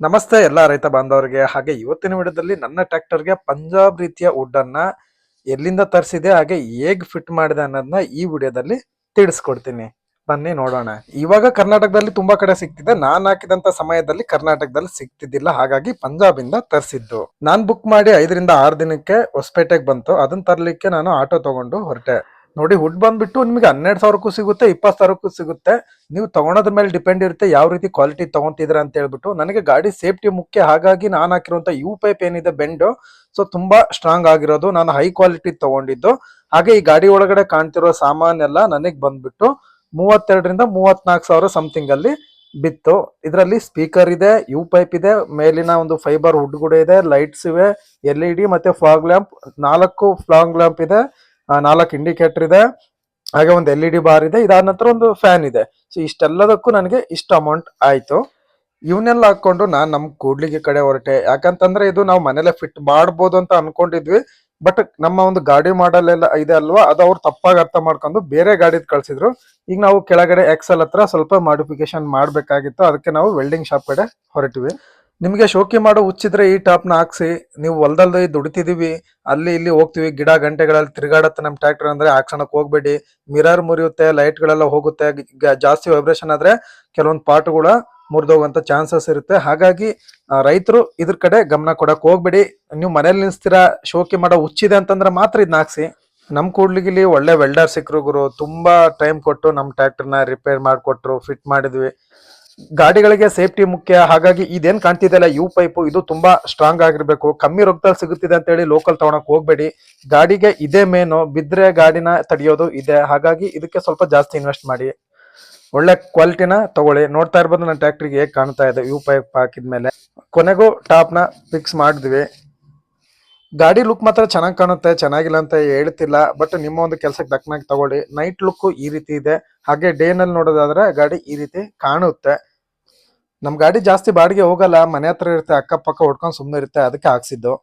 ನಮಸ್ತೆ ಎಲ್ಲ ರೈತ ಬಾಂಧವರಿಗೆ. ಹಾಗೆ ಇವತ್ತಿನ ವಿಡಿಯೋದಲ್ಲಿ ನನ್ನ ಟ್ರ್ಯಾಕ್ಟರ್ಗೆ ಪಂಜಾಬ್ ರೀತಿಯ ವುಡ್ ಅನ್ನ ಎಲ್ಲಿಂದ ತರಿಸಿದೆ ಹಾಗೆ ಹೇಗ್ ಫಿಟ್ ಮಾಡಿದೆ ಅನ್ನೋದನ್ನ ಈ ವಿಡಿಯೋದಲ್ಲಿ ತಿಳಿಸ್ಕೊಡ್ತೀನಿ. ಬನ್ನಿ ನೋಡೋಣ. ಇವಾಗ ಕರ್ನಾಟಕದಲ್ಲಿ ತುಂಬಾ ಕಡೆ ಸಿಗ್ತಿದೆ. ನಾನ್ ಹಾಕಿದಂತ ಸಮಯದಲ್ಲಿ ಕರ್ನಾಟಕದಲ್ಲಿ ಸಿಗ್ತಿದ್ದಿಲ್ಲ, ಹಾಗಾಗಿ ಪಂಜಾಬ್ ಇಂದ ತರಿಸಿದ್ದು. ನಾನ್ ಬುಕ್ ಮಾಡಿ 5 ರಿಂದ 6 ದಿನಕ್ಕೆ ಹೊಸಪೇಟೆಗೆ ಬಂತು. ಅದನ್ನ ತರ್ಲಿಕ್ಕೆ ನಾನು ಆಟೋ ತಗೊಂಡು ಹೊರಟೆ. ನೋಡಿ, ವುಡ್ ಬಂದ್ಬಿಟ್ಟು ನಿಮ್ಗೆ 12,000ಕ್ಕೂ ಸಿಗುತ್ತೆ, 20,000ಕ್ಕೂ ಸಿಗುತ್ತೆ. ನೀವು ತಗೊಳೋದ್ರ ಮೇಲೆ ಡಿಪೆಂಡ್ ಇರುತ್ತೆ ಯಾವ ರೀತಿ ಕ್ವಾಲಿಟಿ ತಗೊಂತಿದ್ರ ಅಂತ ಹೇಳ್ಬಿಟ್ಟು. ನನಗೆ ಗಾಡಿ ಸೇಫ್ಟಿ ಮುಖ್ಯ, ಹಾಗಾಗಿ ನಾನು ಹಾಕಿರುವಂತ ಯು ಪೈಪ್ ಏನಿದೆ ಬೆಂಡು, ಸೊ ತುಂಬಾ ಸ್ಟ್ರಾಂಗ್ ಆಗಿರೋದು. ನಾನು ಹೈ ಕ್ವಾಲಿಟಿ ತಗೊಂಡಿದ್ದು. ಹಾಗೆ ಈ ಗಾಡಿ ಒಳಗಡೆ ಕಾಣ್ತಿರೋ ಸಾಮಾನೆಲ್ಲ ನನಗೆ ಬಂದ್ಬಿಟ್ಟು 32 ರಿಂದ 34 ಸಾವಿರ ಸಮಥಿಂಗ್ ಅಲ್ಲಿ ಬಿತ್ತು. ಇದರಲ್ಲಿ ಸ್ಪೀಕರ್ ಇದೆ, ಯು ಪೈಪ್ ಇದೆ, ಮೇಲಿನ ಒಂದು ಫೈಬರ್ ವುಡ್ ಕೂಡ ಇದೆ, ಲೈಟ್ಸ್ ಇವೆ, LED ಮತ್ತೆ ಫಾಗ್ ಲ್ಯಾಂಪ್, 4 ಫಾಗ್ ಲ್ಯಾಂಪ್ ಇದೆ, 4 ಇಂಡಿಕೇಟರ್ ಇದೆ, ಹಾಗೆ ಒಂದು LED ಬಾರ್ ಇದೆ. ಇದಾದ ನಂತರ ಒಂದು ಫ್ಯಾನ್ ಇದೆ. ಸೊ ಇಷ್ಟೆಲ್ಲದಕ್ಕೂ ನನಗೆ ಇಷ್ಟು ಅಮೌಂಟ್ ಆಯ್ತು. ಇವನ್ನೆಲ್ಲ ಹಾಕೊಂಡು ನಾನು ನಮ್ ಕೂಡ್ಲಿಗೆ ಕಡೆ ಹೊರಟೆ. ಯಾಕಂತಂದ್ರೆ ಇದು ನಾವು ಮನೇಲೆ ಫಿಟ್ ಮಾಡ್ಬೋದು ಅಂತ ಅನ್ಕೊಂಡಿದ್ವಿ. ಬಟ್ ನಮ್ಮ ಒಂದು ಗಾಡಿ ಮಾಡಲ್ ಎಲ್ಲ ಇದೆ ಅಲ್ವಾ, ಅದು ಅವ್ರು ತಪ್ಪಾಗಿ ಅರ್ಥ ಮಾಡ್ಕೊಂಡು ಬೇರೆ ಗಾಡಿದ್ ಕಳ್ಸಿದ್ರು. ಈಗ ನಾವು ಕೆಳಗಡೆ ಎಕ್ಸೆಲ್ ಹತ್ರ ಸ್ವಲ್ಪ ಮಾಡಿಫಿಕೇಶನ್ ಮಾಡ್ಬೇಕಾಗಿತ್ತು. ಅದಕ್ಕೆ ನಾವು ವೆಲ್ಡಿಂಗ್ ಶಾಪ್ ಕಡೆ ಹೊರಟಿವಿ. ನಿಮಗೆ ಶೋಕಿ ಮಾಡೋ ಹುಚ್ಚಿದ್ರೆ ಈ ಟಾಪ್ ನ ಹಾಕ್ಸಿ. ನೀವು ಹೊಲದಲ್ಲಿ ದುಡಿತಿದೀವಿ, ಅಲ್ಲಿ ಇಲ್ಲಿ ಹೋಗ್ತಿವಿ, ಗಿಡ ಗಂಟೆಗಳಲ್ಲಿ ತಿರುಗಾಡತ್ತೆ ನಮ್ ಟ್ರ್ಯಾಕ್ಟರ್ ಅಂದ್ರೆ ಹಾಕ್ಸಣಕ್ ಹೋಗ್ಬೇಡಿ. ಮಿರರ್ ಮುರಿಯುತ್ತೆ, ಲೈಟ್ ಗಳೆಲ್ಲ ಹೋಗುತ್ತೆ, ಜಾಸ್ತಿ ವೈಬ್ರೇಷನ್ ಆದ್ರೆ ಕೆಲವೊಂದು ಪಾರ್ಟ್ಗಳ ಮುರಿದೋಗುವಂತ ಚಾನ್ಸಸ್ ಇರುತ್ತೆ. ಹಾಗಾಗಿ ರೈತರು ಇದ್ರ ಕಡೆ ಗಮನ ಕೊಡಕ್ ಹೋಗ್ಬೇಡಿ. ನೀವು ಮನೇಲಿ ನಿಲ್ಸ್ತೀರಾ, ಶೋಕಿ ಮಾಡೋ ಹುಚ್ಚಿದೆ ಅಂತಂದ್ರೆ ಮಾತ್ರ ಇದನ್ನ ಹಾಕ್ಸಿ. ನಮ್ ಕೂಡ್ಲಿಗಿಲಿ ಒಳ್ಳೆ ವೆಲ್ಡರ್ ಸಿಕ್ರು ಗುರು. ತುಂಬಾ ಟೈಮ್ ಕೊಟ್ಟು ನಮ್ ಟ್ರ್ಯಾಕ್ಟರ್ ನ ರಿಪೇರ್ ಮಾಡ್ಕೊಟ್ರು, ಫಿಟ್ ಮಾಡಿದ್ವಿ. ಗಾಡಿಗಳಿಗೆ ಸೇಫ್ಟಿ ಮುಖ್ಯ, ಹಾಗಾಗಿ ಇದೇನ್ ಕಾಣ್ತಿದೆಯಲ್ಲ ಯು ಪೈಪ್, ಇದು ತುಂಬಾ ಸ್ಟ್ರಾಂಗ್ ಆಗಿರ್ಬೇಕು. ಕಮ್ಮಿ ರೊಕ್ಕದಲ್ಲಿ ಸಿಗುತ್ತಿದೆ ಅಂತ ಹೇಳಿ ಲೋಕಲ್ ತಗೊಳಕ್ ಹೋಗ್ಬೇಡಿ. ಗಾಡಿಗೆ ಇದೇ ಮೇನು, ಬಿದ್ರೆ ಗಾಡಿನ ತಡೆಯೋದು ಇದೆ. ಹಾಗಾಗಿ ಇದಕ್ಕೆ ಸ್ವಲ್ಪ ಜಾಸ್ತಿ ಇನ್ವೆಸ್ಟ್ ಮಾಡಿ, ಒಳ್ಳೆ ಕ್ವಾಲಿಟಿನ ತಗೊಳ್ಳಿ. ನೋಡ್ತಾ ಇರ್ಬೋದು ನನ್ನ ಟ್ರ್ಯಾಕ್ಟರ್ಗೆ ಹೇಗೆ ಕಾಣ್ತಾ ಇದೆ ಯು ಪೈಪ್ ಹಾಕಿದ್ಮೇಲೆ. ಕೊನೆಗೂ ಟಾಪ್ ನ ಫಿಕ್ಸ್ ಮಾಡಿದ್ವಿ. ಗಾಡಿ ಲುಕ್ ಮಾತ್ರ ಚೆನ್ನಾಗಿ ಕಾಣುತ್ತೆ, ಚೆನ್ನಾಗಿಲ್ಲ ಅಂತ ಹೇಳ್ತಿಲ್ಲ. ಬಟ್ ನಿಮ್ಮ ಒಂದು ಕೆಲಸಕ್ಕೆ ತಕ್ಕನಾಗಿ ತಗೊಳ್ಳಿ. ನೈಟ್ ಲುಕ್ ಈ ರೀತಿ ಇದೆ, ಹಾಗೆ ಡೇ ನಲ್ಲಿ ನೋಡೋದಾದ್ರೆ ಗಾಡಿ ಈ ರೀತಿ ಕಾಣುತ್ತೆ. ನಮ್ ಗಾಡಿ ಜಾಸ್ತಿ ಬಾಡಿಗೆ ಹೋಗಲ್ಲ, ಮನೆ ಹತ್ರ ಇರುತ್ತೆ, ಅಕ್ಕಪಕ್ಕ ಹೊಡ್ಕೊಂಡು ಸುಮ್ಮನೆ ಇರುತ್ತೆ, ಅದಕ್ಕೆ ಹಾಕ್ಸಿದ್ದು.